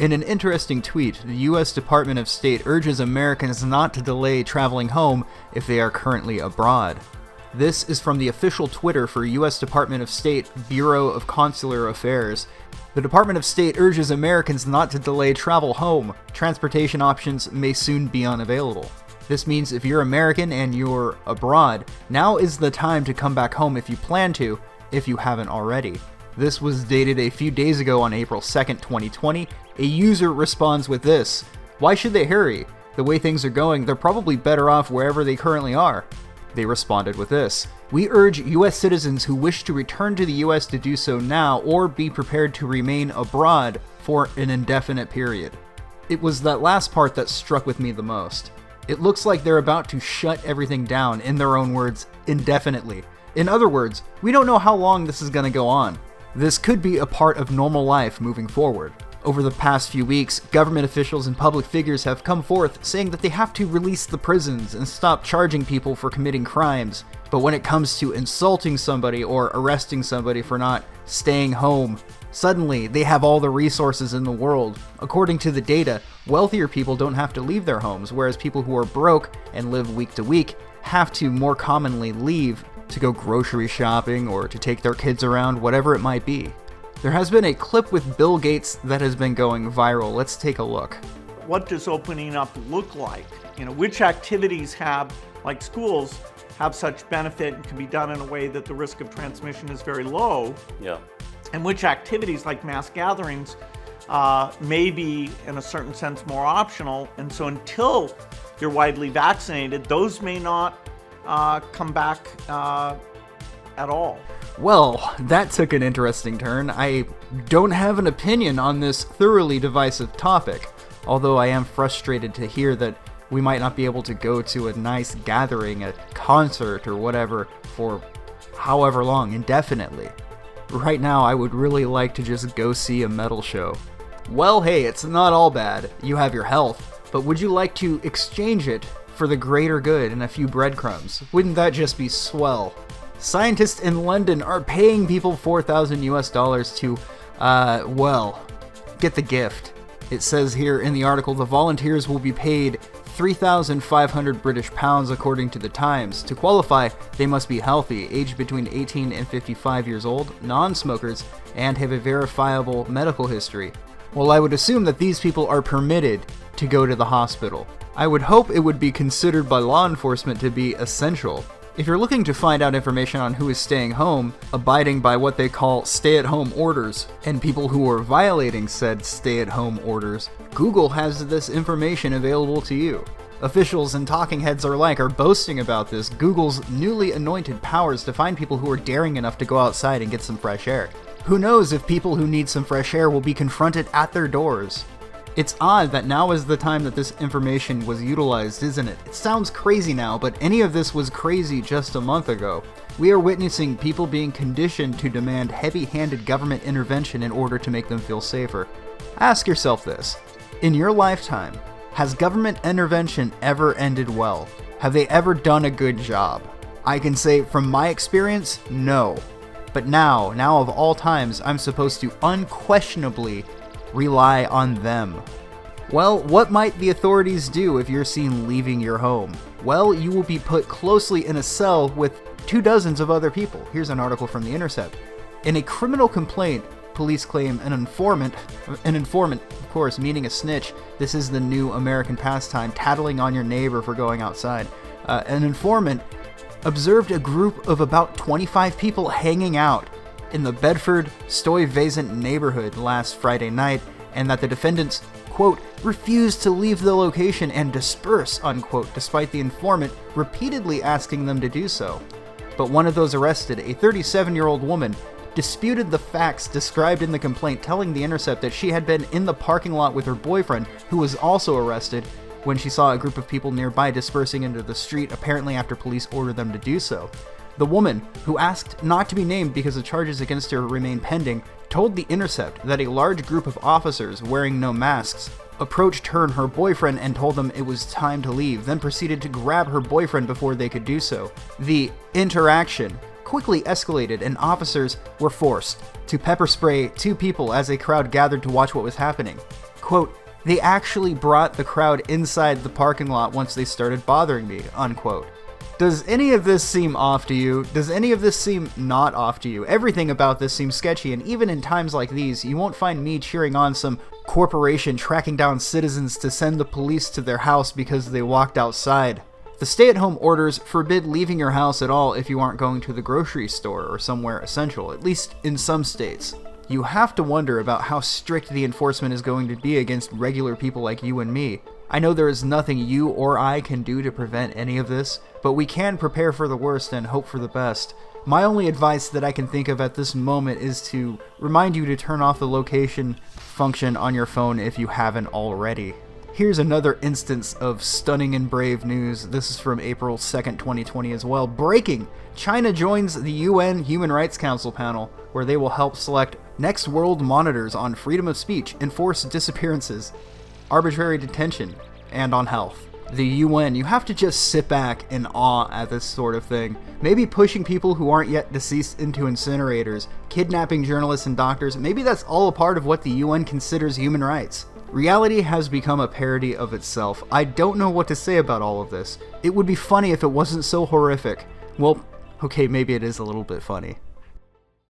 In an interesting tweet, the U.S. Department of State urges Americans not to delay traveling home if they are currently abroad. This is from the official Twitter for U.S. Department of State Bureau of Consular Affairs. The Department of State urges Americans not to delay travel home. Transportation options may soon be unavailable. This means if you're American and you're abroad, now is the time to come back home if you plan to, if you haven't already. This was dated a few days ago on April 2nd, 2020. A user responds with this: "Why should they hurry? The way things are going, they're probably better off wherever they currently are." They responded with this: "We urge U.S. citizens who wish to return to the U.S. to do so now or be prepared to remain abroad for an indefinite period." It was that last part that struck with me the most. It looks like they're about to shut everything down, in their own words, indefinitely. In other words, we don't know how long this is going to go on. This could be a part of normal life moving forward. Over the past few weeks, government officials and public figures have come forth saying that they have to release the prisons and stop charging people for committing crimes. But when it comes to insulting somebody or arresting somebody for not staying home, suddenly they have all the resources in the world. According to the data, wealthier people don't have to leave their homes, whereas people who are broke and live week to week have to more commonly leave to go grocery shopping or to take their kids around, whatever it might be. There has been a clip with Bill Gates that has been going viral. Let's take a look. What does opening up look like? Which activities like schools, have such benefit and can be done in a way that the risk of transmission is very low? Yeah. And which activities, like mass gatherings, may be, in a certain sense, more optional. And so until you're widely vaccinated, those may not come back at all. Well, that took an interesting turn. I don't have an opinion on this thoroughly divisive topic, although I am frustrated to hear that we might not be able to go to a nice gathering, a concert or whatever, for however long, indefinitely. Right now, I would really like to just go see a metal show. Well, hey, it's not all bad. You have your health, but would you like to exchange it for the greater good and a few breadcrumbs? Wouldn't that just be swell? Scientists in London are paying people $4,000 to, get the gift. It says here in the article, the volunteers will be paid 3,500 British pounds according to the Times. To qualify, they must be healthy, aged between 18 and 55 years old, non-smokers, and have a verifiable medical history. Well, I would assume that these people are permitted to go to the hospital. I would hope it would be considered by law enforcement to be essential. If you're looking to find out information on who is staying home, abiding by what they call stay-at-home orders, and people who are violating said stay-at-home orders, Google has this information available to you. Officials and talking heads alike are boasting about this, Google's newly anointed powers to find people who are daring enough to go outside and get some fresh air. Who knows if people who need some fresh air will be confronted at their doors? It's odd that now is the time that this information was utilized, isn't it? It sounds crazy now, but any of this was crazy just a month ago. We are witnessing people being conditioned to demand heavy-handed government intervention in order to make them feel safer. Ask yourself this: in your lifetime, has government intervention ever ended well? Have they ever done a good job? I can say from my experience, no. But now of all times, I'm supposed to unquestionably rely on them. Well, what might the authorities do if you're seen leaving your home? Well, you will be put closely in a cell with 24 other people. Here's an article from The Intercept. In a criminal complaint, police claim an informant, of course, meaning a snitch. This is the new American pastime, tattling on your neighbor for going outside. An informant observed a group of about 25 people hanging out in the Bedford-Stuyvesant neighborhood last Friday night, and that the defendants, quote, refused to leave the location and disperse, unquote, despite the informant repeatedly asking them to do so. But one of those arrested, a 37-year-old woman, disputed the facts described in the complaint, telling The Intercept that she had been in the parking lot with her boyfriend, who was also arrested, when she saw a group of people nearby dispersing into the street, apparently after police ordered them to do so. The woman, who asked not to be named because the charges against her remain pending, told The Intercept that a large group of officers wearing no masks approached her and her boyfriend and told them it was time to leave, then proceeded to grab her boyfriend before they could do so. The interaction quickly escalated and officers were forced to pepper spray two people as a crowd gathered to watch what was happening. Quote, they actually brought the crowd inside the parking lot once they started bothering me, unquote. Does any of this seem off to you? Does any of this seem not off to you? Everything about this seems sketchy, and even in times like these, you won't find me cheering on some corporation tracking down citizens to send the police to their house because they walked outside. The stay-at-home orders forbid leaving your house at all if you aren't going to the grocery store or somewhere essential, at least in some states. You have to wonder about how strict the enforcement is going to be against regular people like you and me. I know there is nothing you or I can do to prevent any of this, but we can prepare for the worst and hope for the best. My only advice that I can think of at this moment is to remind you to turn off the location function on your phone if you haven't already. Here's another instance of stunning and brave news. This is from April 2nd, 2020 as well. Breaking! China joins the UN Human Rights Council panel, where they will help select next world monitors on freedom of speech, enforce disappearances, arbitrary detention, and on health. The UN, you have to just sit back in awe at this sort of thing. Maybe pushing people who aren't yet deceased into incinerators, kidnapping journalists and doctors, maybe that's all a part of what the UN considers human rights. Reality has become a parody of itself. I don't know what to say about all of this. It would be funny if it wasn't so horrific. Well, okay, maybe it is a little bit funny.